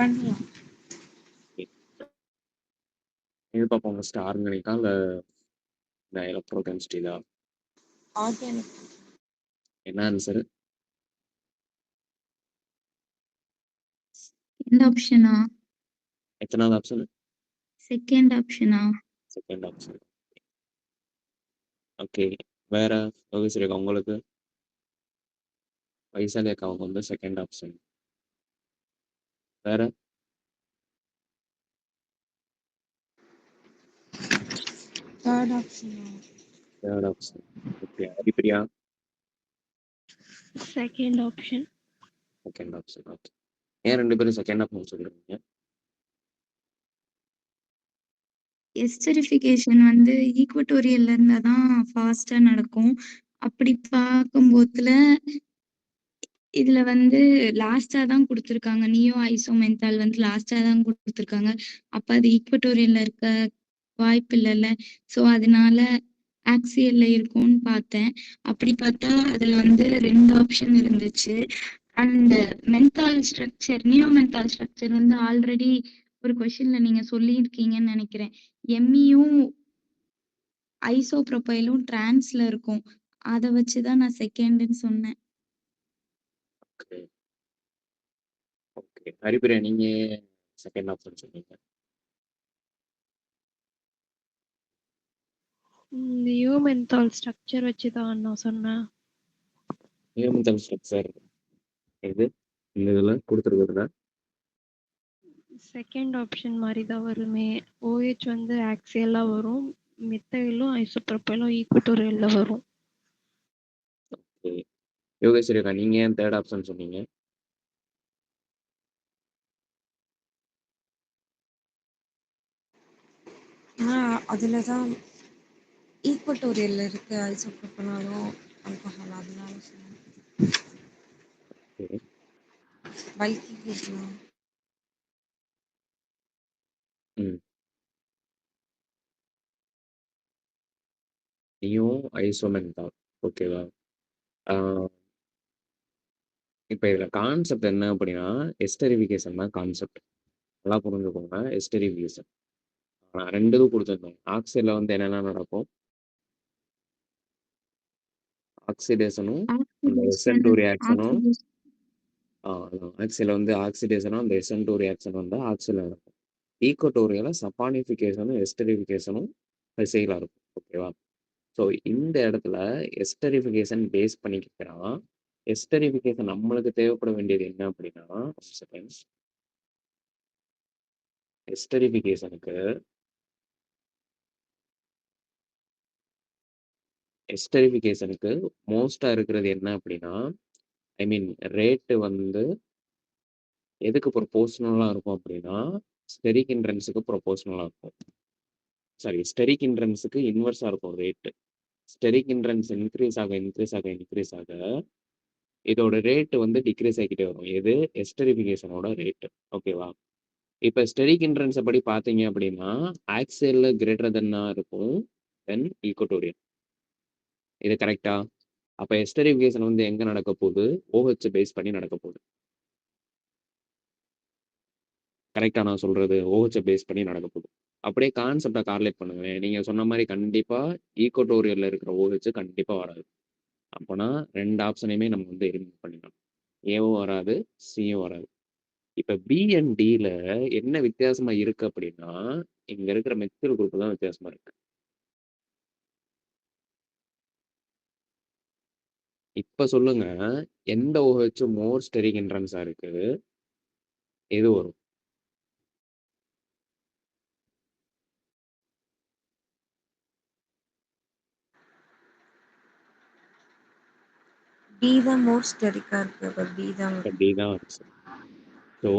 பண்ணலாம். இது பார்ப்போம் ஃபர்ஸ்ட் ஆர்கானிக்கா இல்ல இந்த எலக்ட்ரோகெமிஸ்ட்ரியா? ஆர்கானிக். என்ன ஆன்சர்? செகண்ட் ஆப்ஷனா? எத்தனாவது ஆப்ஷன்? செகண்ட் ஆப்ஷனா? Second option. ஓகே. வேற யோகேஸ்வரி அக்கா உங்களுக்கு? வைசாலி அக்காவுக்கு வந்து செகண்ட் ஆப்ஷன். வேற? Third option. Third option. Okay. Haripriya? Second option. Second option. Okay. ஏன் 2 பேரும் செகண்ட் ஆப்ஷன் சொல்றீங்க? எஸ்டரிஃபிகேஷன் வந்து ஈக்குவட்டோரியல்ல இருந்தா தான் ஃபாஸ்டா நடக்கும். அப்படி பார்க்கும்போதுல இதுல வந்து லாஸ்டா தான் குடுத்துருக்காங்க. நியோ ஐசோமென்தால் வந்து லாஸ்டா தான் குடுத்துருக்காங்க. அப்ப அது ஈக்குவட்டோரியல்ல இருக்க வாய்ப்பு இல்லல்ல. ஸோ அதனால ஆக்சியல்ல இருக்கும்னு பார்த்தேன். அப்படி பார்த்தா அதுல வந்து 2 ஆப்ஷன் இருந்துச்சு. And menthol structure, neo menthol structure வந்து ஆல்ரெடி ஒரு கொஸ்டின்ல நீங்க சொல்லியிருக்கீங்கன்னு நினைக்கிறேன். எம்மியும் ஐசோப்ரோபைலும் டிரான்ஸ்ல இருக்கும். அத வச்சு தான் நான் செகண்ட்ன்னு சொன்னேன். ஓகே. ஓகே. ஹரிப்பிரியா நீங்க செகண்ட் ஆப்ஷன் சொன்னீங்க. நியோமென்தால் ஸ்ட்ரக்சர் வச்சு தான் நான் சொன்னேன். நியோமென்தால் ஸ்ட்ரக்சர் இது இந்த இதில் கொடுத்துருக்குறதுல செகண்ட் ஆப்ஷன் மாதிரி தான் வருமே. OH வந்து ஆக்சியலாக வரும், மித்தைலும் ஐசோப்ரோபைலும் ஈக்குவட்டோரியலில் வரும். ஓகே. யோகேஸ்வரி அக்கா நீங்க ஏன் தேர்ட் ஆப்ஷன் சொன்னீங்க? அதுல தான் ஈக்குவட்டோரியல்ல இருக்கு ஐசோப்ரோபனாலும் ஆல்கஹால், அதனால சொன்னேன். ஓகே. பைத்திகேஷனா? ம். நியோ ஐசோமென்தால். ஓகேவா? இப்போ இதில் கான்செப்ட் என்ன அப்படின்னா எஸ்டரிஃபிகேஷன் தான் கான்செப்ட். நல்லா புரிஞ்சுக்கோங்க. எஸ்டரிஃபிகேஷன் 2 இதுவும் கொடுத்துருந்தோம். ஆக்சைடில் வந்து என்னென்ன நடக்கும்? ஆக்சிடேஷனும் அந்த ஆக்சிடேஷன், SN2 ரியாக்ஷனும் ஆக்சிடேஷன். ஆக்சில வந்து ஆக்சிடேஷனும் அந்த SN2 ரியாக்ஷன் வந்து ஆக்சில நடக்கும். ஈக்குவட்டோரியல சப்பானிஃபிகேஷனும் எஸ்டரிஃபிகேஷனும் ரிசைலாக இருக்கும். ஓகேவா? ஸோ இந்த இடத்துல எஸ்டரிஃபிகேஷன் பேஸ் பண்ணிக்கிறான். எஸ்டரிஃபிகேஷன் நம்மளுக்கு தேவைப்பட வேண்டியது என்ன அப்படின்னா செகண்ட்ஸ் எஸ்டரிஃபிகேஷனுக்கு மோஸ்டா இருக்கிறது என்ன அப்படின்னா ஐ மீன் ரேட்டு வந்து எதுக்கு ப்ரொபோஷனலா இருக்கும் அப்படின்னா ஸ்டெரிக் இன்ட்ரன்ஸுக்கு ப்ரொபோஷனலா இருக்கும். சாரி, ஸ்டெரிக் இன்ட்ரன்ஸுக்கு இன்வெர்ஸா இருக்கும் ரேட்டு. ஸ்டெரிக் இன்ட்ரன்ஸ் இன்க்ரீஸ் ஆக இதோட ரேட்டு வந்து டிக்ரீஸ் ஆகிக்கிட்டே வரும். எது? எஸ்டரிஃபிகேஷனோட ரேட்டு. ஓகேவா? இப்போ ஸ்டெரிக் இன்ட்ரன்ஸை படி பார்த்தீங்க அப்படின்னா ஆக்சியல்ல கிரேட்டர் தென்னா இருக்கும் தென் ஈக்குவட்டோரியல். இது கரெக்டா? அப்போ எஸ்டரிஃபிகேஷன் வந்து எங்க நடக்க போகுது? OH பேஸ் பண்ணி நடக்க போகுது. கரெக்டா நான் சொல்றது? OH பேஸ் பண்ணி நடக்க போகுது. அப்படியே கான்செப்டை கார்லேட் பண்ணுங்க. நீங்க சொன்ன மாதிரி கண்டிப்பா ஈக்குவட்டோரியல்ல இருக்கிற OH கண்டிப்பா வராது. அப்போனா 2 ஆப்ஷனையுமே நம்ம வந்து எலிமினேட் பண்ணிடலாம். ஏவும் வராது, சியும் வராது. இப்ப பி அண்ட் டில என்ன வித்தியாசமா இருக்கு அப்படின்னா இங்க இருக்கிற மெத்தில் குரூப் தான் வித்தியாசமா இருக்கு. இப்ப சொல்லுங்க, எந்த OH மோர் ஸ்டெரிக் இன்ட்ரன்ஸா இருக்கு? எது வரும்? பி தான் மோர் ஸ்டெரிக்கா இருக்கு. அப்ப பி தான். டி தான் ஆன்சர். ஸோ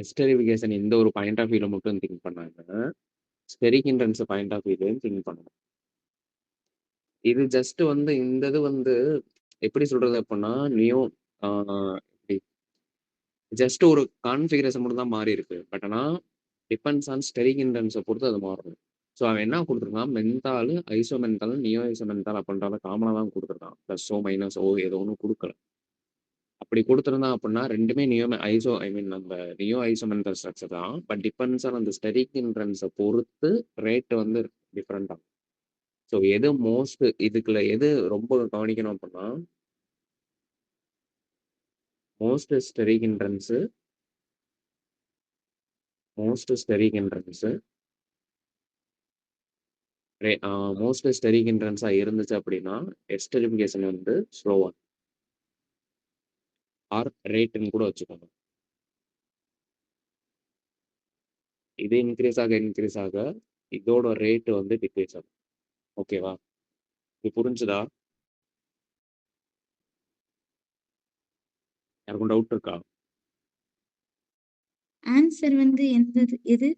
எஸ்டரிஃபிகேஷன் இந்த ஒரு பாயிண்ட் ஆஃப் வியூல மட்டும் திங்க் பண்ணாங்க. ஸ்டெரிக் இன்ட்ரன்ஸ் பாயிண்ட் ஆஃப் வியூலையும் திங்க் பண்ணணும். இது ஜஸ்ட் வந்து இந்த இது வந்து எப்படி சொல்றது அப்படின்னா நியோ ஜஸ்ட் ஒரு கான்ஃபிகரேஷன் மட்டும் தான் மாறி இருக்கு. பட் ஆனால் டிபெண்ட்ஸ் ஆன் ஸ்டெரிக் இன்டென்ஸை பொறுத்து அது மாறும். ஸோ அவன் என்ன கொடுத்துருக்கான்? மென்தால் ஐசோமென்தால் நியோ ஐசோமென்தால் அப்படின்றத காமனாக தான் கொடுத்துருக்கான். ப்ளஸ்ஸோ மைனஸோ ஏதோ ஒன்றும் கொடுக்கல. அப்போ அப்படி குடுத்திருந்தான் அப்படின்னா 2மே நம்ம நியோ ஐசோமெண்டல் ஸ்ட்ரக்சர் தான். பட் டிபெண்ட்ஸ் ஆன் அந்த ஸ்டெரிக் ஹிண்ட்ரன்ஸ பொறுத்து ரேட் வந்து டிஃபரெண்ட் ஆகும். ஸோ எது இதுக்குள்ள எது ரொம்ப கவனிக்கணும் அப்படின்னா, most steric hindrance most steric ஹிண்ட்ரன்ஸா இருந்துச்சு அப்படின்னா, எஸ்டரிஃபிகேஷன் வந்து ஸ்லோவா ஆர் ரேட்ன்னு கூட வச்சுக்கோங்க. இது இன்க்ரீஸ் ஆக இதோட ரேட் வந்து டிக்ரீஸ் ஆகும். ஓகேவா? இது புரிஞ்சுதா? யாருக்கும் டவுட் இருக்கா? ஆன்சர் வந்து எது?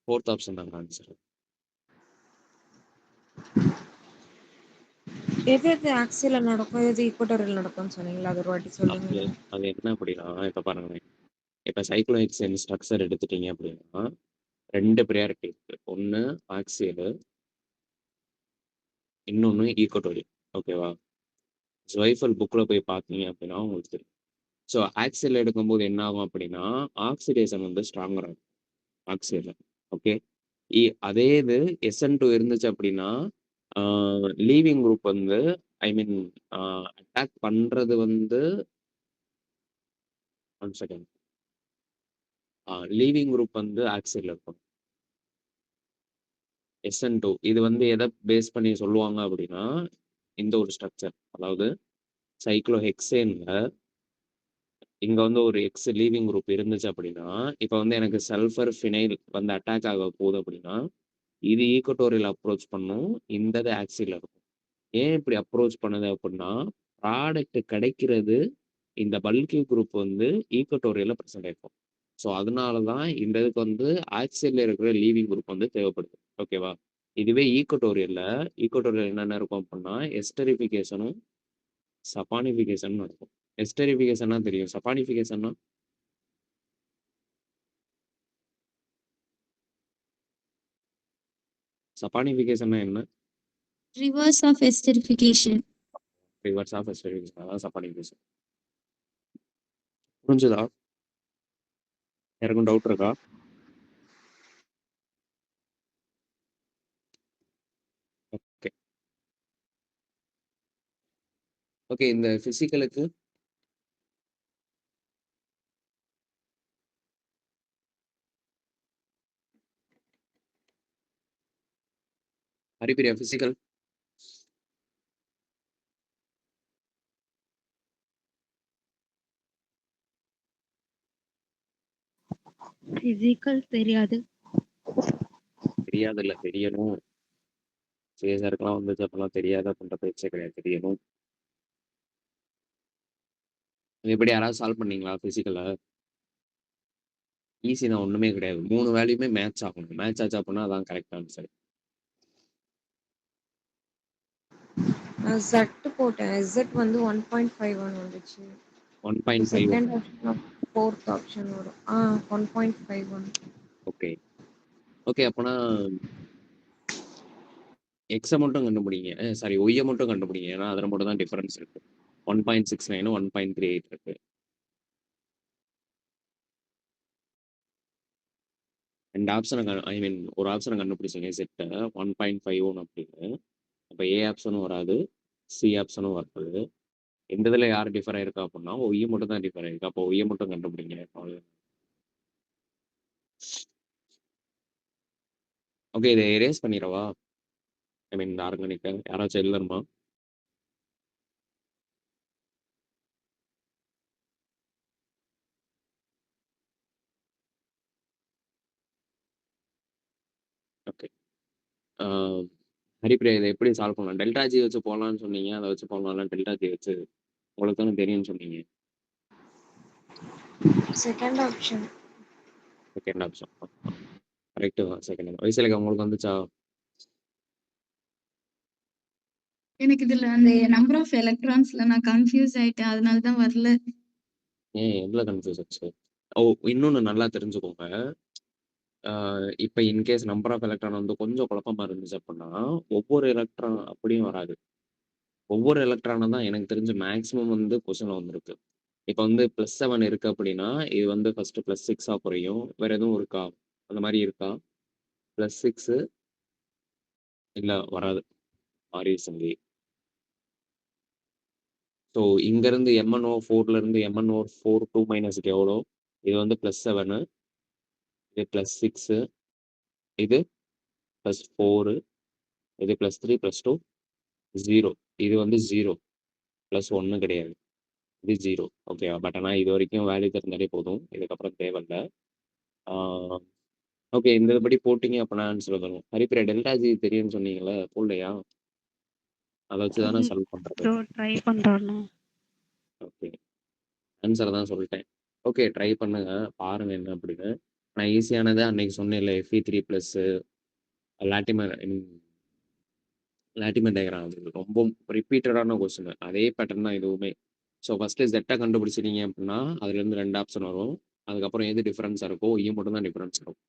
4th ஆப்ஷன் தாங்க ஆன்சர். எது எது ஆக்சியல்ல நடக்கும், எது ஈக்குவட்டோரியல் நடக்கும்னு சொன்னீங்களா? அது ஒரு வாட்டி சொல்லுங்க. அது என்ன அப்படின்னா, இப்ப பாருங்களேன். இப்ப சைக்ளோஹெக்சேன் ஸ்ட்ரக்சர் எடுத்துட்டீங்க அப்படின்னா 2 ப்ரையாரிட்டி இருக்கு. ஒண்ணு ஆக்சியல், இன்னொன்னு ஈக்குவட்டோரியல். ஓகேவா? ஸ்வைஃபல் புக்ல போய் பார்த்தீங்க அப்படின்னா உங்களுக்கு தெரியும். ஸோ ஆக்சியல் எடுக்கும்போது என்ன ஆகும் அப்படின்னா, ஆக்சிடேஷன் வந்து ஸ்ட்ராங்கர் ஆகும் ஆக்சியல்ல. ஓகே. அதே இது SN2 இருந்துச்சு அப்படின்னா, லீவிங் குரூப் வந்து அட்டாக் பண்றது வந்து 1 செகண்ட். லீவிங் குரூப் வந்து ஆக்சியல்ல இருக்கும். SN2 இது வந்து எதை பேஸ் பண்ணி சொல்லுவாங்க அப்படின்னா, இந்த ஒரு ஸ்ட்ரக்சர். அதாவது சைக்ளோஹெக்சேன்ல இங்க வந்து ஒரு எக்ஸ் லீவிங் குரூப் இருந்துச்சு அப்படின்னா, இப்ப வந்து எனக்கு சல்ஃபர், ஃபினைல் வந்து அட்டாக் ஆக போகுது அப்படின்னா, இது ஈக்குவட்டோரியல் அப்ரோச் பண்ணும். இந்த இது ஆக்சியல்ல இருக்கும். ஏன் இப்படி அப்ரோச் பண்ணுது அப்படின்னா, ப்ராடக்ட் கிடைக்கிறது இந்த பல்கி குரூப் வந்து ஈக்குவட்டோரியல்ல பிரசன்ட் ஆயிருக்கும். ஸோ அதனால தான் இந்த இதுக்கு வந்து ஆக்சியல்ல இருக்கிற லீவிங் குரூப் வந்து தேவைப்படுது. ஓகேவா? இதுவே ஈக்குவட்டோரியல் என்னென்ன இருக்கும் அப்படின்னா, எஸ்டரிஃபிகேஷனும் சப்பானிஃபிகேஷனும் நடக்கும். எஸ்டரிஃபிகேஷன்னா தெரியும். சப்பானிஃபிகேஷன்னா என்ன? Reverse of esterification. Reverse of esterification. அதான் சப்பானிஃபிகேஷன். புரிஞ்சுதா? யாருக்கும் டவுட் இருக்கா? ஓகே. ஓகே, இந்த பிசிக்கலுக்கு ஹரிபிரியா பிசிக்கல் பிசிக்கல் தெரியாது. தெரியாதுல்ல, தெரியணும். சிஎஸ்ஆருக்குலாம் வந்துச்சு அப்பெல்லாம் தெரியாது அப்படின்ற பேச்சே கிடையாது, தெரியணும். இது எப்படி யாராவது சால்வ் பண்ணீங்களா பிசிக்கல? ஈஸி தான், ஒண்ணுமே கிடையாது. 3 வேல்யூமே மேட்ச் ஆகணும். மேட்ச் ஆச்சு அப்படின்னா அதான் கரெக்ட் ஆன்சர். நான் Z போட்டேன். Z வந்து 1.51 வந்துச்சு. 1.51. செகண்ட் ஆப்ஷன், ஃபோர்த் ஆப்ஷன் வரும். 1.51. ஓகே. ஓகே, அப்பனா எக்ஸை மட்டும் கண்டுபிடிங்க. சாரி, ஒய்யை மட்டும் கண்டுபிடிங்க. ஏன்னா அதில் மட்டும் தான் டிஃபரன்ஸ் இருக்கு. 1.69 1.38 இருக்கு. 2 ஆப்ஷனை ஒரு ஆப்ஷனை கண்டுபிடிச்சிங்க செட்டை 1.51 அப்படின்னு. அப்போ ஏ ஆப்ஷனும் வராது, சி ஆப்ஷனும் வராது. எந்த இதில் யார் டிஃபர் ஆயிருக்கா அப்படின்னா ஒய்யை மட்டும் தான் டிஃபர் ஆயிருக்கு. அப்போ ஒய்யை மட்டும் கண்டுபிடிங்க. ஓகே, இதை எரேஸ் பண்ணிடவா? இந்த ஆர்கானிக்கை யாராச்சும் எழுதணுமா? ஓகே. ஹரிப்பிரியா, இதை எப்படி சால்வ் பண்ணலாம்? டெல்டா ஜி வச்சு போகலான்னு சொன்னீங்க. அதை வச்சு போகலாம். டெல்டா ஜி வச்சு உங்களுக்கு தானே தெரியும்னு சொன்னீங்க. Second option. Second option correct தான். செகண்ட் வயசுல உங்களுக்கு வந்துச்சா? எனக்கு இதுல அந்த நம்பர் ஆஃப் எலக்ட்ரான்ஸ்ல நான் கன்ஃபியூஸ் ஆயிட்டேன். அதனால தான் வரல. ஏன் எவ்வளோ கன்ஃபியூஸ் ஆச்சு? இன்னொன்று நல்லா தெரிஞ்சுக்கோங்க. இப்போ இன்கேஸ் நம்பர் ஆஃப் எலக்ட்ரான் வந்து கொஞ்சம் குழப்பமா இருந்துச்சு அப்படின்னா, ஒவ்வொரு எலக்ட்ரான் அப்படியும் வராது. ஒவ்வொரு எலக்ட்ரானும் தான் எனக்கு தெரிஞ்சு மேக்ஸிமம் வந்து கொஸ்டின்ல வந்திருக்கு. இப்ப வந்து +7 இருக்கு அப்படின்னா, இது வந்து ஃபர்ஸ்ட் +6ஆ குறையும். வேற எதுவும் இருக்கா? அந்த மாரி இருக்கா? +6 இல்ல வராது. மாறிருச்சு அங்கேயே. ஸோ இங்கருந்து MnO4ல இருந்து MnO4 2 மைனஸ்க்கு எவ்வளோ? இது வந்து +7 இது +6 இது +4 இது +3 +2 0 இது வந்து 0 +1 கிடையாது. இது 0 ஓகேவா? பட் ஆனா இதுவரைக்கும் வேல்யூ தெரிஞ்சாலே போதும். இதுக்கப்புறம் தேவையில்ல. ஆ ஓகே. இந்த இதுபடி போட்டீங்க அப்படின்னா ஆன்சர் வந்துரும். ஹரிப்பிரியா டெல்டா ஜி தெரியும்னு சொன்னீங்கல்ல, போடலையா? அத வச்சு தானே சால்வ் பண்றது. ப்ரோ ட்ரை பண்றேண்ணா. ஓகே. ஆன்சர தான் சொல்லிட்டேன். ஓகே ட்ரை பண்ணுங்க. பாருங்க என்ன அப்படின்னு. நான் ஈஸியானது அன்னைக்கு சொன்னேன்ல Fe3 பிளஸ் லாட்டிமர் ஐ மீன் லாட்டிமர் டயக்ராம் அது ரொம்ப ரிப்பீட்டடான கொஸ்டின். அதே பேட்டர்ன் தான் இதுவுமே. ஸோ ஃபர்ஸ்ட் Z கண்டுபிடிச்சிட்டீங்க அப்படின்னா, அதுலேருந்து 2 ஆப்ஷன் வரும். அதுக்கப்புறம் எது டிஃபரன்ஸா இருக்கோ, மட்டும் தான் டிஃபரன்ஸ் இருக்கும்.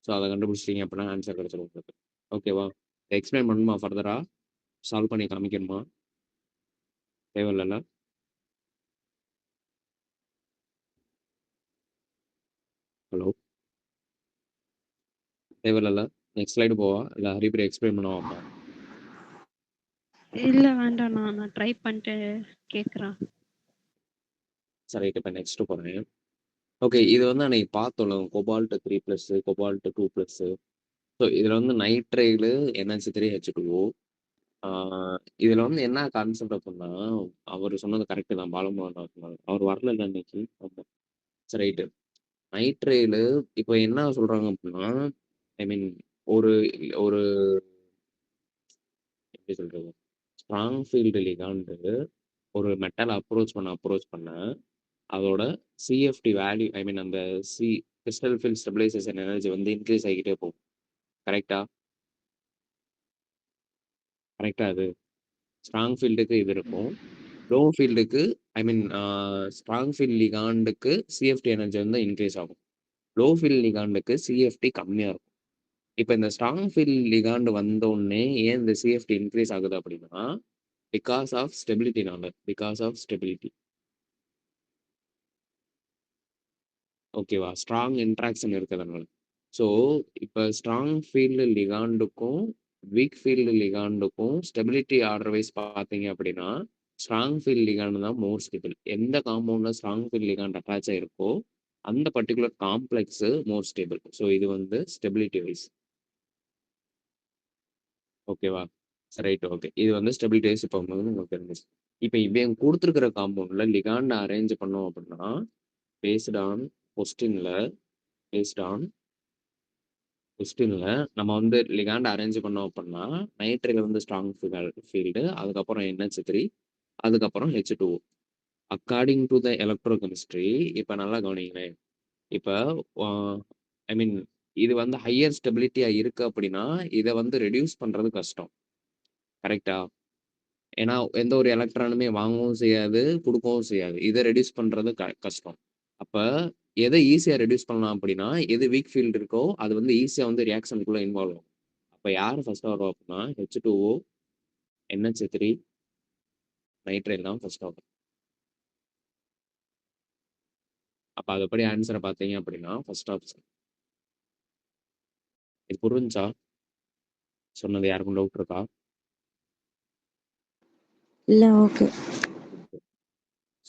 ஸோ அத கண்டுபிடிச்சிட்டீங்க அப்படின்னா ஆன்சர் கிடைச்சிரும் உங்களுக்கு. ஓகேவா? எக்ஸ்பிளைன் பண்ணணுமா ஃபர்தரா? சால்வ் பண்ணி காமிக்கணுமா? தேவையில்லல்ல? ஹலோ? தேவையில்லல்ல? நெக்ஸ்ட் ஸ்லைடு போவா? இல்ல ஹரிப்பிரியா எக்ஸ்பிளைன் பண்ணவாமா? இல்ல வேண்டாண்ணா. நான் ட்ரை பண்ணிட்டு கேட்குறேன். சரி ரைட். இப்ப நெக்ஸ்ட் போறேன். ஓகே. இது வந்து அன்னைக்கு பார்த்தோம்ல கோபால்ட் 3+, கோபால்ட் 2+. ஸோ இதுல வந்து நைட்ரைலு NH3 H2O. ஆ இதுல வந்து என்ன கான்செப்ட் அப்படின்னா, அவரு சொன்னது கரெக்ட் தான். பாலமுருகன் சொன்னது. அவர் வரலல்ல இன்னைக்கு. ஆமா. சரி ரைட்டு. நைட்ரைலு இப்போ என்ன சொல்றாங்க அப்படின்னா, ஐ மீன் ஒரு ஒரு எப்படி சொல்றது? ஸ்ட்ராங் ஃபீல்டு லிகாண்ட் ஒரு மெட்டல் அப்ரோச் பண்ண அதோட சிஎஃப்டி வேல்யூ ஐ மீன் அந்த C crystal field stabilization energy வந்து இன்க்ரீஸ் ஆகிட்டே போகும். கரெக்டா? கரெக்டா அது? ஸ்ட்ராங் ஃபீல்டுக்கு இது இருக்கும். லோ ஃபீல்டுக்கு ஐ மீன் ஸ்ட்ராங் ஃபீல்ட் லிகாண்டுக்கு சிஎஃப்டி எனர்ஜி வந்து இன்க்ரீஸ் ஆகும். லோ ஃபீல்ட் லிகாண்டுக்கு சிஎஃப்டி கம்மியா இருக்கும். இப்ப இந்த ஸ்ட்ராங் ஃபீல்ட் லிகாண்ட் வந்த உடனே ஏன் இந்த சிஎஃப்டி இன்க்ரீஸ் ஆகுது அப்படின்னா, பிகாஸ் ஆஃப் ஸ்டெபிலிட்டி. ஓகேவா? ஸ்ட்ராங் இன்ட்ராக்ஷன் இருக்கிறதுனால. ஸோ இப்ப ஸ்ட்ராங் ஃபீல்டு லிகாண்டுக்கும், வீக் ஃபீல்டு லிகாண்டுக்கும் ஸ்டெபிலிட்டி ஆர்டர் வைஸ் பார்த்தீங்க அப்படின்னா, ஸ்ட்ராங் ஃபீல்ட் லிகாண்ட் தான் மோர் ஸ்டேபிள். எந்த காம்பவுண்ட்ல ஸ்ட்ராங் ஃபீல்ட் லிகாண்ட் அட்டாச் ஆயிருக்கோ, அந்த particular complex more stable. So இது வந்து ஸ்டெபிலிட்டி வைஸ். ஓகேவா? Right okay. இது வந்து ஸ்டெபிலிட்டி வைஸ் இப்போ வந்து உங்களுக்கு தெரிஞ்சிச்சு. இப்ப இவன் குடுத்திருக்கிற காம்பவுண்ட்ல லிகாண்ட அரேஞ்ச் பண்ணோம் அப்படின்னா, பேஸ்ட் ஆன் கொஸ்டின்ல பேஸ்ட் ஆன் கொஸ்டின்ல நம்ம வந்து லிகாண்ட் அரேஞ்ச் பண்ணோம் அப்படின்னா, நைட்ரைல வந்து ஸ்ட்ராங் ஃபீல்டு, அதுக்கப்புறம் NH3, அதுக்கப்புறம் H2O. According to the electrochemistry இப்ப நல்லா கவனிங்களேன். இப்ப ஐ மீன் இது வந்து ஹையர் ஸ்டெபிலிட்டியா இருக்கு அப்படின்னா, இத வந்து ரெடியூஸ் பண்றது கஷ்டம். கரெக்ட்டா? ஏன்னா எந்த ஒரு எலக்ட்ரானுமே வாங்கவும் செய்யாது, குடுக்கவும் செய்யாது. இத ரெடியூஸ் பண்றது கஷ்டம். அப்ப எத ஈஸியா ரெடியூஸ் பண்ணலாம் அப்படின்னா, எது வீக் ஃபீல்ட் இருக்கோ, அது வந்து ஈஸியா வந்து ரியாக்ஷனுக்குள்ள இன்வால்வ் ஆகும். அப்ப யாரு ஃபர்ஸ்ட்டா வருவா அப்படின்னா, H2O, NH3, நைட்ரைல் தான் ஃபர்ஸ்ட் ஆகும். அப்ப அதுபடி ஆன்ஸர பார்த்தீங்க அப்படின்னா, ஃபர்ஸ்ட் ஆப்ஷன். இது புரிஞ்சா? சொன்னது யாருக்கும் டவுட் இருக்கா? இல்ல ஓகே.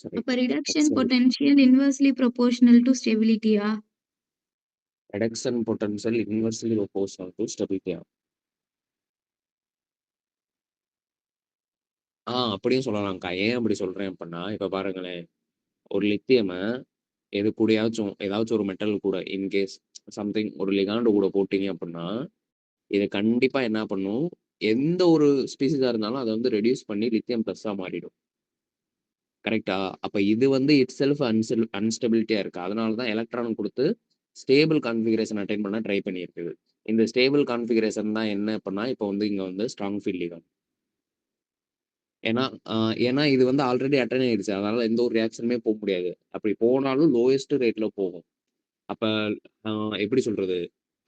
சரி. அப்ப ரிடக்ஷன் சரி. பொட்டன்ஷியல் இன்வெர்ஸ்லி ப்ரொபோர்ஷனல் டு ஸ்டெபிலிட்டியா? Reduction potential inversely proportional to stability. அப்படியும் சொல்லலாம்க்கா. ஏன் அப்படி சொல்றேன் அப்படின்னா, இப்ப பாருங்களேன். ஒரு லித்தியம எது கூடயாச்சும் ஏதாச்சும் ஒரு மெட்டல் கூட இன்கேஸ் சம்திங் ஒரு லிகாண்ட் கூட போட்டீங்க அப்படின்னா, இது கண்டிப்பா என்ன பண்ணும், எந்த ஒரு ஸ்பீசிஸா இருந்தாலும் அத வந்து ரெடியூஸ் பண்ணி லித்தியம் பிளஸ்ஸா மாறிடும். கரெக்ட்டா? அப்ப இது வந்து இட் செல்ஃப் அன்ஸ்டெபிலிட்டியா இருக்கு. அதனால தான் எலக்ட்ரான் குடுத்து ஸ்டேபிள் கான்ஃபிகரேஷன் அட்டைன் பண்ண ட்ரை பண்ணியிருக்குது. இந்த ஸ்டேபிள் கான்ஃபிகரேஷன் தான் என்ன அப்படின்னா, இப்ப வந்து இங்க வந்து ஸ்ட்ராங் ஃபீல்ட் லிகாண்ட். ஏன்னா ஏன்னா இது வந்து ஆல்ரெடி அட்டெண்ட் ஆயிடுச்சு. அதனால எந்த ஒரு ரியாக்ஷனுமே முடியாது. அப்படி போனாலும் லோயஸ்ட் ரேட்ல போகும். அப்ப அ எப்படி சொல்றது?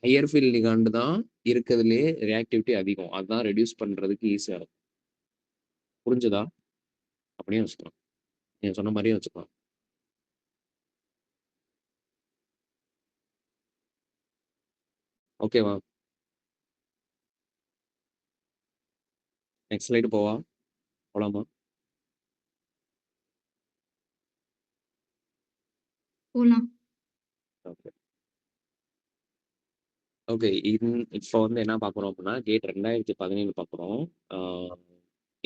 ஹையர் ஃபீல்ட் லிகாண்ட் தான் இருக்கறதுலயே ரியாக்டிவிட்டி அதிகம். அதான் ரெடியூஸ் பண்றதுக்கு ஈஸியா இருக்கும். புரிஞ்சதா? அப்படியே வச்சுக்கலாம். நீங்க சொன்ன மாரியே வச்சுக்கலாம். ஓகேவா? நெக்ஸ்ட் ஸ்லைடு போலாமா? போலாம். ஓகே. ஓகே. இப்போ வந்து என்ன பார்க்குறோம் அப்படின்னா, கேட் 2017 பார்க்குறோம்.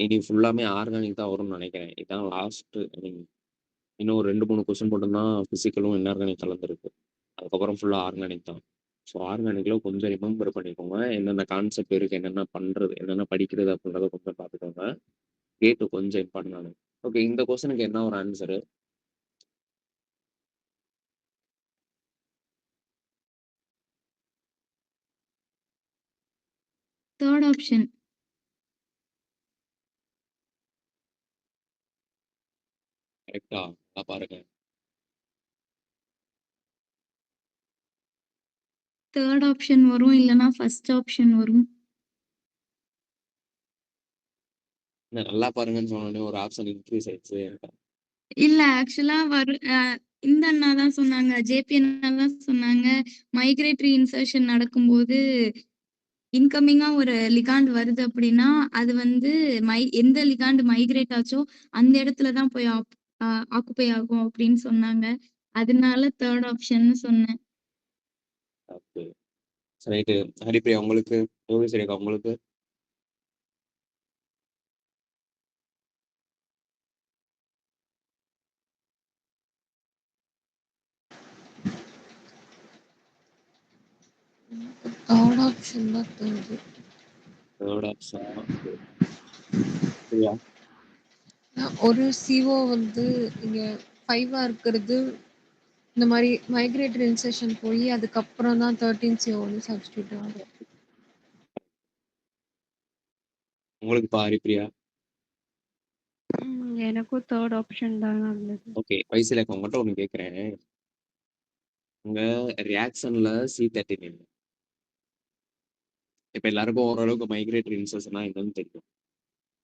இனி ஃபுல்லாமே ஆர்கானிக் தான் வரும்னு நினைக்கிறேன். இதான் லாஸ்ட் ஐ மீன் இன்னும் ஒரு 2, 3 கொஸ்டின் மட்டும் தான் பிசிக்கலும், இன்ஆர்கானிக் கலந்துருக்கு. அதுக்கப்புறம் ஃபுல்லா ஆர்கானிக் தான். ஸோ ஆர்கானிக்ல கொஞ்சம் ரிமெம்பர் பண்ணிக்கோங்க. என்னென்ன கான்செப்ட் இருக்கு, என்னென்ன பண்றது, என்னென்ன படிக்கிறது அப்படின்றத கொஞ்சம் பார்த்துக்கோங்க. கேட் கொஞ்சம் இம்பார்ட்டன்ட். ஓகே. இந்த கொஸ்டினுக்கு என்ன ஒரு ஆன்சரு? Third option. கரெக்ட்டா? நல்லா பாருங்க. தேர்ட் ஆப்ஷன் வரும். இல்லன்னா ஃபர்ஸ்ட் ஆப்ஷன் வரும். என்ன நல்லா பாருங்கன்னு சொன்ன உடனே ஒரு ஆப்ஷன் இன்க்ரீஸ் ஆயிடுச்சு. இல்ல ஆக்சுவலா இந்த அண்ணா தான் சொன்னாங்க. ஜேபி அண்ணா தான் சொன்னாங்க. மைக்ரேட்டரி இன்சர்ஷன் நடக்கும்போது இன்கமிங்கா ஒரு லிகாண்ட் வருது அப்படின்னா, அது வந்து எந்த லிகாண்ட் மைக்ரேட் ஆச்சோ, அந்த இடத்துல தான் போய் ஆக்குபை ஆகும் அப்படின்னு சொன்னாங்க. அதனால தேர்ட் ஆப்ஷன்னு சொன்னேன். ஓகே. ரைட்டு. ஹரிப்ரியா உங்களுக்கு? யோகேஸ்வரிக்கா உங்களுக்கு? தேர்ட் ஆப்ஷன் தான் தோணுது. தேர்ட் ஆப்ஷன் தான். சரியா? ஒரு CO வந்து இங்க 5ஆ இருக்கிறது இந்த மாதிரி மைக்ரேட்டரி இன்செஷன் போய் அதுக்கப்புறம் தான் 13 CO வந்து சப்ஸ்டியூட் ஆகும். உங்களுக்கு ஹரிப்ரியா? எனக்கும் தேர்ட் ஆப்ஷன் தான் இருந்தது. ஓகே. வைசிலேக்கா உங்கள்கிட்ட ஒன்று கேட்குறேன். உங்க ரியாக்ஷன்ல C13 இல்லை. இப்போ எல்லாருக்கும் ஓரளவுக்கு மைக்ரேட்டரி இன்சர்ஷனா என்னன்னு தெரியும்.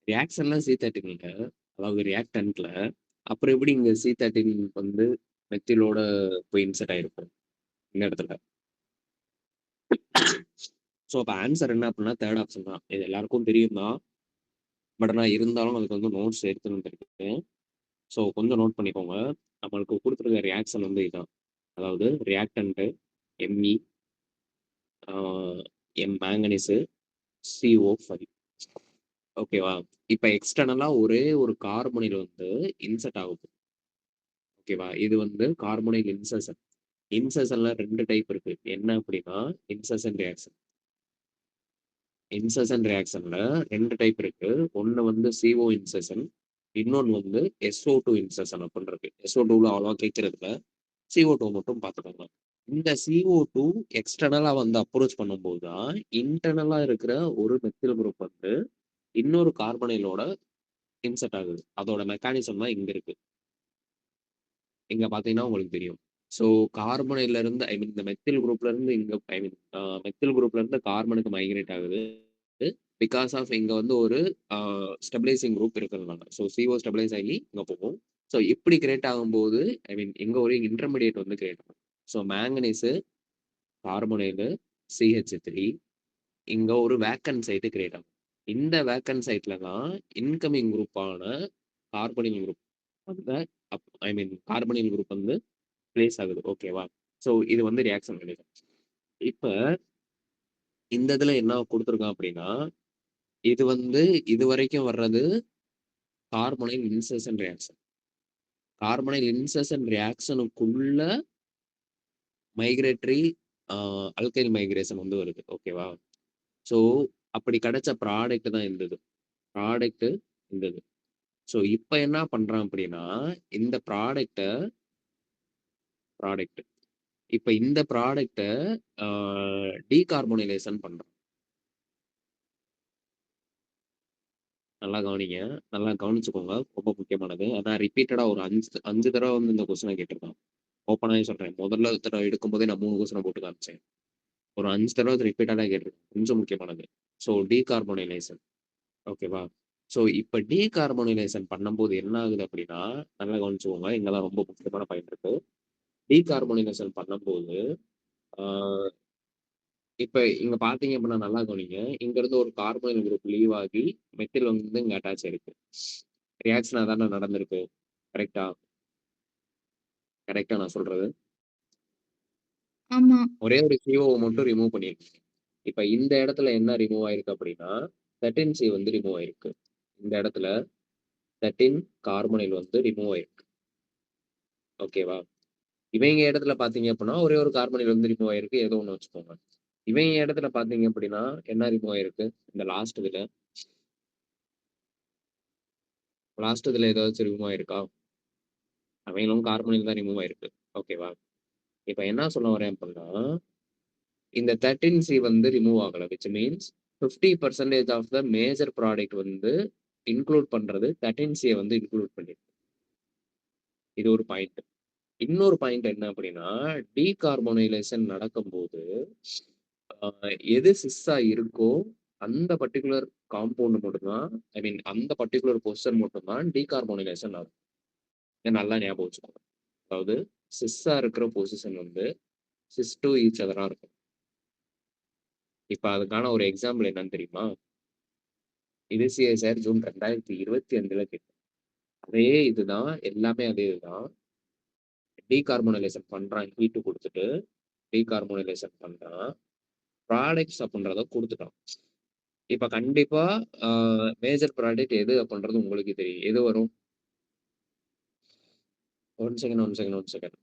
ரியாக்ஷன்ல C13 இல்லை, அதாவது ரியாக்டன்ட்ல அப்புறம் எப்படி இங்க C13 வந்து மெத்திலோட போய் இன்சர்ட் ஆயிருக்கும் இந்த இடத்துல? ஸோ அப்போ ஆன்சர் என்ன அப்படின்னா தேர்ட் ஆப்ஷன் தான். இது எல்லாருக்கும் தெரியும் தான். பட் ஆனால் இருந்தாலும் அதுக்கு வந்து நோட்ஸ் எடுத்துன்னு இருக்கேன். ஸோ கொஞ்சம் நோட் பண்ணிக்கோங்க. நம்மளுக்கு கொடுத்துருக்க ரியாக்ஷன் வந்து இதுதான். அதாவது reactant ME, M manganese, CO5. ஓகேவா? இப்போ எக்ஸ்டர்னலா ஒரே ஒரு கார்பனில் வந்து இன்சர்ட் ஆகுது. ஓகேவா? இது வந்து கார்பனைல் இன்சர்ஷன். இன்சர்ஷன்ல 2 டைப் இருக்கு. என்ன அப்படின்னா இன்சர்ஷன் ரியாக்ஷன். இன்சர்ஷன் ரியாக்ஷன்ல 2 டைப் இருக்கு. ஒன்னு வந்து CO இன்சர்ஷன், இன்னொன்னு வந்து SO2 இன்சர்ஷன் அப்படின்னு இருக்கு. SO2ல அவ்வளவா கேட்கறதுல CO2 மட்டும் பார்த்துக்கோங்க. இந்த CO2 எக்ஸ்டர்னலா வந்து அப்ரோச் பண்ணும்போது தான் இன்டர்னலா இருக்கிற ஒரு மெத்தில் குரூப் வந்து இன்னொரு கார்பனைலோட இன்சர்ட் ஆகுது. அதோட மெக்கானிசம் தான் இங்க இருக்கு. இங்க பாத்தீங்கன்னா உங்களுக்கு தெரியும். ஸோ கார்பனைல இருந்து ஐ மீன் இந்த மெத்தில் குரூப்ல இருந்து இங்க ஐ மீன் மெத்தில் குரூப்ல இருந்து கார்பனுக்கு மைக்ரேட் ஆகுது. பிகாஸ் ஆஃப் இங்க வந்து ஒரு ஸ்டெபிலைசிங் குரூப் இருக்கிறதுனால. ஸோ CO ஸ்டெபிலைஸ் ஆகி இங்க போகும். ஸோ இப்படி கிரியேட் ஆகும்போது ஐ மீன் இங்க ஒரு இன்டர்மீடியேட் வந்து கிரியேட் ஆகும். ஸோ மேங்கனீஸு, கார்பனைலு, CH3 இங்க ஒரு வேக்கன்ட் சைட்டு கிரியேட் ஆகும். இந்த வேக்கன்ட் சைட்ல தான் இன்கமிங் குரூப்பான கார்பனில் குரூப் வந்து ஐ மீன் கார்பனில் குரூப் வந்து பிளேஸ் ஆகுது. ஓகேவா? ஸோ இது வந்து ரியாக்ஷன் கிடைக்கும். இப்ப இந்த இதுல என்ன கொடுத்துருக்கான் அப்படின்னா, இது வந்து இது வரைக்கும் வர்றது carbonyl insertion reaction. Carbonyl insertion ரியாக்ஷனுக்குள்ள மைக்ரேட்டரி அல்கைல் மைக்ரேஷன் வந்து வருது. ஓகேவா? ஸோ அப்படி கிடைச்ச ப்ராடக்ட் தான் இருந்தது. ப்ராடக்ட் இருந்தது. ஸோ இப்போ என்ன பண்றான் அப்படின்னா இந்த ப்ராடக்ட் இப்போ இந்த ப்ராடக்ட்டை டீகார்பனைலேஷன் பண்றோம். நல்லா கவனிங்க. நல்லா கவனிச்சுக்கோங்க. ரொம்ப முக்கியமானது. அதான் ரிப்பீட்டடா ஒரு 5 தடவை வந்து இந்த கொஸ்டினை கேட்டிருக்கான். ஓப்பனாகவே சொல்றேன். முதல்ல தடவை எடுக்கும்போதே நான் 3 கொஸ்டினை போட்டு காமிச்சேன். ஒரு 5 தடவை ரிப்பீட்டடா கேட்டிருக்கேன். கொஞ்சம் முக்கியமானது. ஸோ டீகார்பனைலேஷன். ஓகேவா? ஸோ இப்போ டீகார்பனைலேஷன் பண்ணும்போது என்ன ஆகுது அப்படின்னா நல்லா கவனிச்சுக்கோங்க. இங்கதான் ரொம்ப முக்கியமான பாயிண்ட் இருக்கு. டீகார்பனைலேஷன் பண்ணும்போது இப்ப இங்க பாத்தீங்க அப்படின்னா நல்லா கவனிங்க. இங்க இருந்து ஒரு கார்பனைல் குரூப் லீவ் ஆகி மெத்தில் வந்து இங்க அட்டாச் ஆயிருக்கு. ரியாக்ஷன் அதானே நடந்திருக்கு. கரெக்ட்டா? கரெக்ட்டா நான் சொல்றது? ஆமா. ஒரே ஒரு CO மட்டும் ரிமூவ் பண்ணியிருக்கீங்க. இப்ப இந்த இடத்துல என்ன ரிமூவ் ஆயிருக்கு அப்படின்னா 13C வந்து ரிமூவ் ஆயிருக்கு. இந்த இடத்துல 13 கார்பனைல் வந்து ரிமூவ் ஆயிருக்கு. ஓகேவா? இவங்க இடத்துல பாத்தீங்க அப்படின்னா ஒரே ஒரு கார்பனைல் வந்து ரிமூவ் ஆயிருக்கு. ஏதோ ஒண்ணு வச்சுக்கோங்க. இவங்க இடத்துல பாத்தீங்க அப்படின்னா என்ன ரிமூவ் ஆயிருக்கு? இந்த லாஸ்ட் இதுல ஏதாச்சும் ரிமூவ் ஆயிருக்கா? அவங்களும் கார்பனைல் தான் ரிமூவ் ஆயிருக்கு. ஓகேவா? இப்ப என்ன சொல்ல வரேன் அப்படின்னா இந்த 13C வந்து ரிமூவ் ஆகல. Which means 50% of the major product வந்து இன்க்ளூட் பண்றது 13C வந்து இன்க்ளூட் பண்ணிருக்கு. இது ஒரு பாயிண்ட். இன்னொரு பாயிண்ட் என்ன அப்படின்னா டீகார்பனைலேஷன் நடக்கும்போது எது சிஸ்ஸா இருக்கோ அந்த பர்டிகுலர் காம்பவுண்ட் மட்டும்தான் ஐ மீன் அந்த பர்டிகுலர் பொசிஷன் மட்டும்தான் டீகார்பனைலேஷன் ஆகும். இதை நல்லா ஞாபகம் வச்சுக்கோங்க. அதாவது சிஸ்ஸா இருக்கிற பொசிஷன் வந்து சிஸ் டு ஈச் அதரா இருக்கும். இப்ப அதுக்கான ஒரு எக்ஸாம்பிள் என்னன்னு தெரியுமா? இது CSIR ஜூன் 2025 கேட்டேன். அதே இதுதான் எல்லாமே அதே இதுதான். டீகார்பனைலேஷன் பண்றான், ஹீட்டு கொடுத்துட்டு டீகார்பனைலேஷன் பண்றான், ப்ராடக்ட்ஸ் அப்படின்றத கொடுத்துட்டான். இப்ப கண்டிப்பா மேஜர் ப்ராடக்ட் எது அப்படின்றது உங்களுக்கு தெரியும். எது வரும்? One second.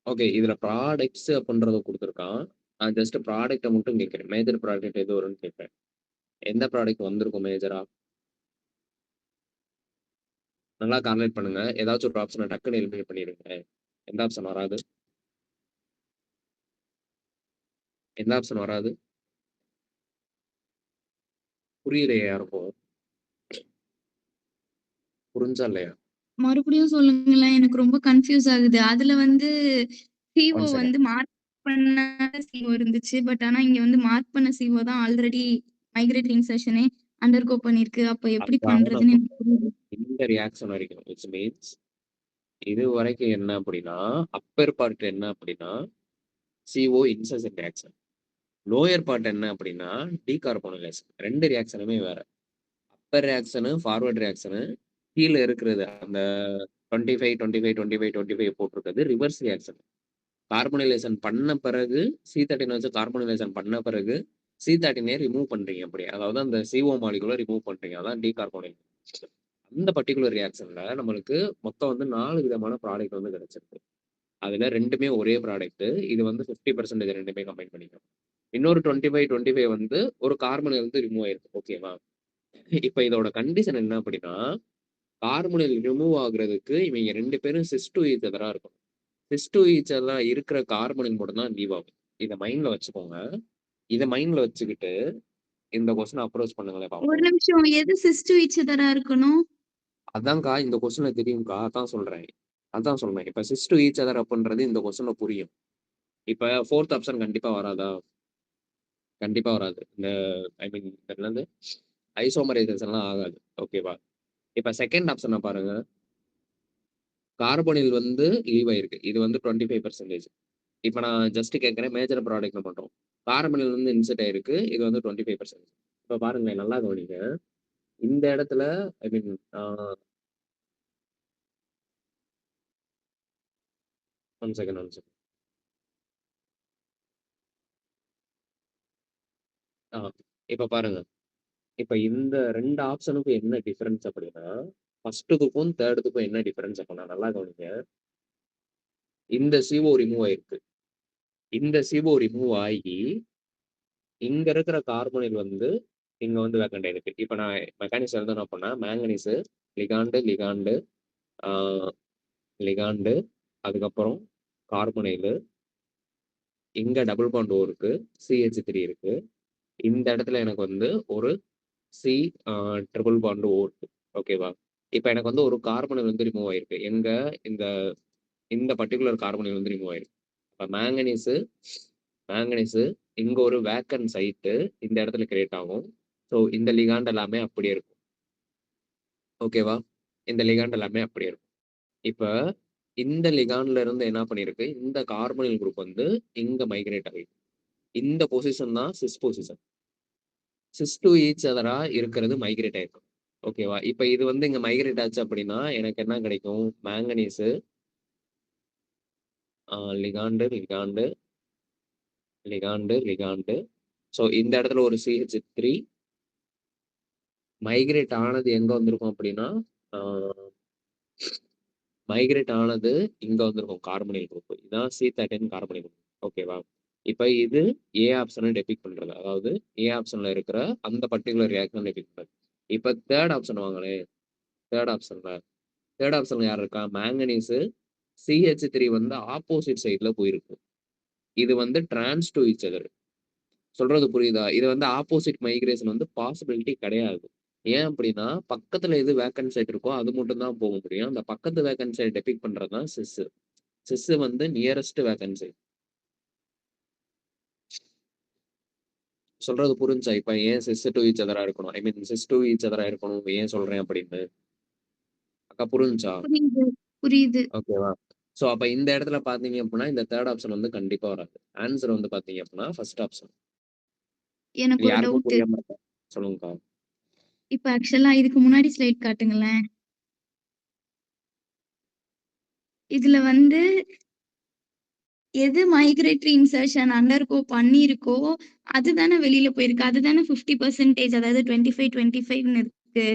ஓகே, இதுல ப்ராடக்ட்ஸ் அப்படின்றத கொடுத்துருக்கான். நான் ஜஸ்ட் ப்ராடக்ட்டை மட்டும் கேட்கிறேன். மேஜர் ப்ராடக்ட் எது வரும்னு கேட்கிறேன். எந்த ப்ராடக்ட் வந்திருக்கும் மேஜரா? நல்லா கால்குலேட் பண்ணுங்க. ஏதாச்சும் ஒரு ஆப்ஷனை டக்குன்னு எலிமினேட் பண்ணிடுங்க. எந்த ஆப்ஷன் வராது? எந்த ஆப்ஷன் வராது? புரியலையா யாருக்கும்? புரிஞ்சா இல்லையா? மறுபடியும் சொல்லுங்களேன். எனக்கு ரொம்ப கன்ஃப்யூஸ் ஆகுது. அதுல வந்து CO ஒன் செகண்ட். வந்து மார்க் பண்ணாத CO இருந்துச்சு. பட் ஆனா இங்க வந்து மார்க் பண்ண CO தான் ஆல்ரெடி மைக்ரேட் இன்சர்ஷனே அண்டர்கோ பண்ணிருக்கு. அப்ப எப்படி அதான் நான் பண்றதுன்னு எனக்கு சொல்றேன். புரியல. இந்த ரியாக்ஷன் வரைக்கும் விச் மீன்ஸ் இது வரைக்கும் என்ன அப்படின்னா அப்பர் பார்ட் என்ன அப்படின்னா CO insertion reaction, lower part என்ன அப்படின்னா டீகார்பனைலேஷன். ரெண்டு ரியாக்ஷனுமே வேற. அப்பர் ரியாக்ஷனு ஃபார்வர்ட் ரியாக்ஷனு கீழே இருக்கிறது அந்த 25 போட்டிருக்கிறது ரிவர்ஸ் ரியாக்ஷன். கார்பனைலேஷன் பண்ண பிறகு C13 வச்சு கார்பனைலேஷன் பண்ண பிறகு C13 ரிமூவ் பண்றீங்க. அப்படி அதாவது அந்த CO மாலிகுலை ரிமூவ் பண்றீங்க. அதான் டீகார்பனைலேஷன். அந்த பர்டிகுலர் ரியாக்ஷன்ல நம்மளுக்கு மொத்தம் வந்து 4 விதமான ப்ராடக்ட் வந்து கிடைச்சிருக்கு. அதுல ரெண்டுமே ஒரே ப்ராடக்ட். இது வந்து 50% ரெண்டுமே கம்பைன் பண்ணிக்கலாம். இன்னொரு 25 வந்து ஒரு கார்பனைல் வந்து ரிமூவ் ஆயிருக்கு. ஓகேவா? இப்ப இதோட கண்டிஷன் என்ன அப்படின்னா கார்பனைல் ரிமூவ் ஆகுறதுக்கு இவங்க ரெண்டு பேரும் சிஸ் டு ஈச் அதரா இருக்கும். சிஸ் டு ஈச் அதரா இருக்கிற கார்பனைல் மட்டும் தான் லீவ் ஆகும். இதை மைண்ட்ல வச்சுக்கோங்க. இதை மைண்ட்ல வச்சுக்கிட்டு இந்த கொஸ்டின் அப்ரோச் பண்ணுங்களேன் ஒரு பார்ப்போம். நிமிஷம். எது சிஸ் டு ஈச் அதரா இருக்கணும்? அதான்க்கா இந்த கொஸ்டின்ல தெரியும்க்கா. அதான் சொல்றேன். இப்ப சிஸ் டு ஈச் அதர் அப்படின்றது இந்த கொஸ்டின்ல புரியும். இப்ப 4th ஆப்ஷன் கண்டிப்பா வராதா? கண்டிப்பா வராது. இந்த ஐ மீன் என்னது ஐசோமரைசேஷன்லாம் ஆகாது. ஓகேவா? இப்ப செகண்ட் ஆப்ஷனை பாருங்க. கார்பனில் வந்து லீவ் ஆயிருக்கு. இது வந்து 25%. இப்ப நான் ஜஸ்ட் கேட்கிறேன் மேஜர் ப்ராடக்ட்ல மட்டும். கார்பனில் வந்து இன்செர்ட் ஆயிருக்கு. இது வந்து 25%. இப்ப பாருங்களேன் நல்லா கவனிங்க. இந்த இடத்துல ஐ மீன் ஒன் செகண்ட். இப்ப பாருங்க. இப்ப இந்த ரெண்டு ஆப்ஷனுக்கும் என்ன டிஃபரன்ஸ் அப்படின்னா ஃபர்ஸ்ட்டுக்கும் தேர்டுக்கும் என்ன டிஃபரன்ஸ் அப்படின்னா நல்லா கவனிங்க. இந்த CO ரிமூவ் ஆயிருக்கு. இந்த CO ரிமூவ் ஆகி இங்க இருக்கிற கார்பனில் வந்து இங்க வந்து வேக்கண்ட் ஆயிருக்கு. இப்ப நான் மெக்கானிக்ஸ் எழுதணும் அப்படின்னா மேங்கனீஸ் லிகாண்டு லிகாண்டு அதுக்கப்புறம் கார்பனைல் இங்க டபுள் பாண்ட் O இருக்கு, CH3 இருக்கு. இந்த இடத்துல எனக்கு வந்து ஒரு C ட்ரிபிள் பாண்ட் O இருக்கு. ஓகேவா? இப்ப எனக்கு வந்து ஒரு கார்பனைல் வந்து ரிமூவ் ஆயிருக்கு. எங்க இந்த இந்த பர்டிகுலர் கார்பனைல் வந்து ரிமூவ் ஆயிருக்கு. இப்ப மேங்கனீஸ் இங்க ஒரு வேக்கன் சைட்டு இந்த இடத்துல கிரியேட் ஆகும். ஸோ இந்த லிகாண்ட் எல்லாமே அப்படியே இருக்கும். ஓகேவா? இந்த லிகாண்ட் எல்லாமே அப்படியே இருக்கும். இப்ப இந்த லிகான்ல இருந்து என்ன பண்ணிருக்கு, இந்த கார்பனில் குரூப் வந்து இங்க மைக்ரேட் ஆகிருக்கு. இந்த பொசிஷன் தான் cis position. Cis to each அதரா இருக்கிறது மைக்ரேட் ஆயிருக்கும். ஓகேவா? இப்ப இது வந்து இங்க மைக்ரேட் ஆச்சு அப்படின்னா எனக்கு என்ன கிடைக்கும், manganese ligand ligand ligand ligand. So இந்த இடத்துல ஒரு CH3 மைக்ரேட் ஆனது எங்க வந்திருக்கும் அப்படின்னா மைக்ரேட் ஆனது இங்க வந்திருக்கும் கார்பனில் குரூப். இதான் C13 கார்பனில் குரூப். ஓகேவா? இப்ப இது ஏ ஆப்ஷனை டெபிக் பண்றது, அதாவது ஏ ஆப்ஷன்ல இருக்கிற அந்த பர்டிகுலர் ரியாக்ஷன் டெபிக் பண்றது. இப்ப தேர்ட் ஆப்ஷன் வாங்களேன். தேர்ட் ஆப்ஷன்ல யார் இருக்கா, மேங்கனீஸ் CH3 வந்து ஆப்போசிட் சைட்ல போயிருக்கு. இது வந்து டிரான்ஸ் டு ஈச் அதர். சொல்றது புரியுதா? இது வந்து ஆப்போசிட் மைக்ரேஷன் வந்து பாசிபிலிட்டி கிடையாது. ஏன் அப்படின்னா பக்கத்துல எது வேக்கன்ட் சைட் இருக்கோ அது மட்டும் தான் போக முடியும். அந்த பக்கத்து வேக்கன்ட் சைட் டெபிக் பண்றது தான் சிஸ். சிஸ் வந்து நியரஸ்ட் வேக்கன்ட் சைட். சொல்றது புரிஞ்சா? இப்ப ஏன் சிஸ் டு ஈச் அதரா இருக்கணும், ஐ மீன் சிஸ் டு ஈச் அதரா இருக்கணும் ஏன் சொல்றேன் அப்படின்னு அக்கா புரிஞ்சா? புரியுது, புரியுது. ஓகேவா? சோ அப்ப இந்த இடத்துல பாத்தீங்க அப்படின்னா இந்த தேர்ட் ஆப்ஷன் வந்து கண்டிப்பா வராது. ஆன்சர் வந்து பாத்தீங்க அப்படின்னா ஃபர்ஸ்ட் ஆப்ஷன். எனக்கு ஒரு யாருக்கும் டவுட். புரியாம இருக்கா? சொல்லுங்கக்கா. இப்ப ஆக்சுவலா இதுக்கு முன்னாடி ஸ்லைட் காட்டுங்களேன். இதுல வந்து எது மைக்ரேட்டரி இன்சர்ஷன் அண்டர்கோ பண்ணியிருக்கோ அதுதானே வெளியில போயிருக்கு. அதுதானே 50%, அதாவது 25 இருக்கு.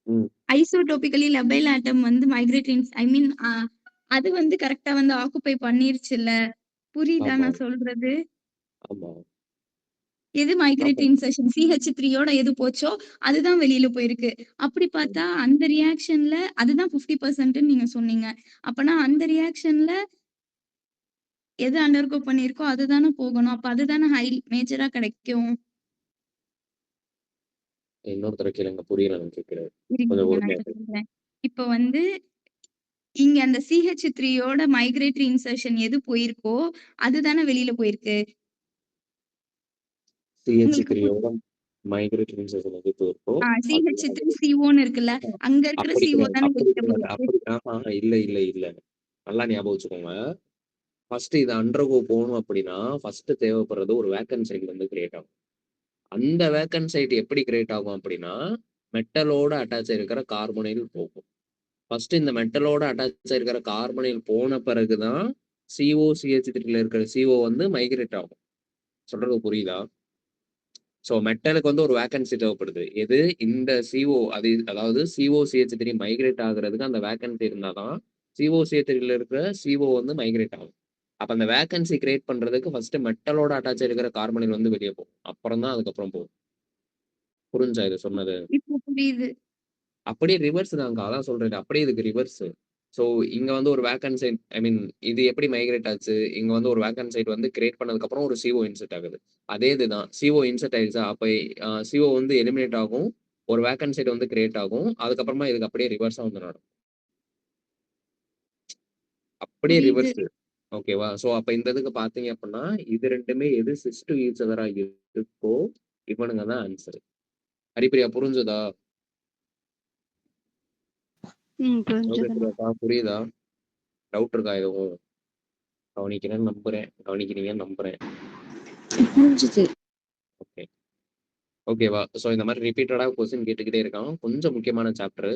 ம். ஐசோடோபிக்கலி லெபைல் ஆட்டம் வந்து மைக்ரேட்டரி ஐ மீன் அது வந்து கரெக்டா வந்து ஆக்குபை பண்ணிருச்சுல்ல. புரியுதா ஆமா நான் சொல்றது? ஆமா எது மைக்ரேட்டரி ஆமா. இன்சர்ஷன் CH3யோட எது போச்சோ அதுதான் வெளியில போயிருக்கு. அப்படி பார்த்தா அந்த ரியாக்ஷன்ல அதுதான் 50%ன்னு நீங்க சொன்னீங்க. அப்பனா அந்த ரியாக்ஷன்ல எது அண்டர்கோ பண்ணியிருக்கோ அதுதானே போகணும். அப்ப அதுதானே மேஜரா கிடைக்கும். இன்னொருத்தர கேளுங்க, புரியல எனக்கு கேட்கிறேன். இருங்க கொஞ்சம் இருங்க நான் பொறுமையா இப்ப கேளுங்க. சொல்றேன். இப்ப வந்து இங்க அந்த CH3யோட மைக்ரேட்டரி இன்சர்ஷன் எது போயிருக்கோ அதுதானே வெளியில போயிருக்கு. உங்களுக்கு CH3யோட மைக்ரேட்டரி இன்சர்ஷன் எது இருக்கோ அது CH3CO இருக்குல்ல. அங்க இருக்கிற அப்படி CO கிடையாது, தானே அப்படி வெளியில கிடையாது, போயிருக்கு. அப்படி இல்ல இல்ல இல்ல. நல்லா ஞாபகம் வச்சுக்கோங்க. ஃபர்ஸ்ட் இது அண்டர்கோ போகணும் அப்படின்னா ஃபர்ஸ்ட் தேவைப்படுறது ஒரு வேக்கன்ட் சைட் வந்து கிரியேட் ஆகும். அந்த வேக்கன்ட் சைட் எப்படி கிரியேட் ஆகும் அப்படின்னா மெட்டலோட அட்டாச் இருக்கிற கார்பனைல் போகும். ஃபர்ஸ்ட் இந்த மெட்டலோட அட்டாச் இருக்கிற கார்பனைல் போன பிறகுதான் COCH3ல இருக்கிற CO வந்து மைக்ரேட் ஆகும். சொல்றது புரியுதா? ஸோ மெட்டலுக்கு வந்து ஒரு வேக்கன்சி தேவைப்படுது. எது இந்த CO அதாவது COCH3 மைக்ரேட் ஆகுறதுக்கு அந்த வேக்கன்சி இருந்தாதான் COCH3ல இருக்கிற CO வந்து மைக்ரேட் ஆகும். அப்ப அந்த வேக்கன்சி கிரியேட் பண்றதுக்கு ஃபர்ஸ்ட் மெட்டலோட அட்டாச் இருக்கிற கார்பனில் வந்து வெளியே போகும். அப்புறம் தான் அதுக்கப்புறம் போகும். புரிஞ்சா இது சொன்னது? இப்போ புரியுது. அப்படியே ரிவர்ஸ் தாங்க, அதான் சொல்றேன். அப்படியே இதுக்கு ரிவர்ஸ். ஸோ இங்க வந்து ஒரு வேக்கன்ட் சைட், ஐ மீன் இது எப்படி மைக்ரேட் ஆச்சு, இங்க வந்து ஒரு வேக்கன்ட் சைட் வந்து கிரியேட் பண்ணதுக்கு அப்புறம் ஒரு CO இன்செர்ட் ஆகுது. அதே இதுதான் CO இன்செர்ட் ஆயிடுச்சா, அப்ப CO வந்து எலிமினேட் ஆகும், ஒரு வேக்கன்ட் சைட் வந்து கிரியேட் ஆகும், அதுக்கப்புறமா இதுக்கு அப்படியே ரிவர்ஸா வந்து நடக்கும். அப்படியே புரியுது. ரிவர்ஸ். ஓகேவா? ஸோ அப்ப இந்த இதுக்கு பாத்தீங்க அப்படின்னா இது ரெண்டுமே எது சிஸ் டு ஈச் அதரா இருக்கோ இவனுங்க தான் ஆன்சர். ஹரிப்பிரியா புரிஞ்சுதா? புரிஞ்சதுண்ணா. புரியுதா? டவுட் இருக்கா எதுவும்? கவனிக்கிறீங்கன்னு நம்புறேன். புரிஞ்சுது. ஓகே ஓகேவா? ஸோ இந்த மாதிரி ரிப்பீட்டடா கொஸ்டின் கேட்டுக்கிட்டே இருக்கான். கொஞ்சம் முக்கியமான சாப்டர்.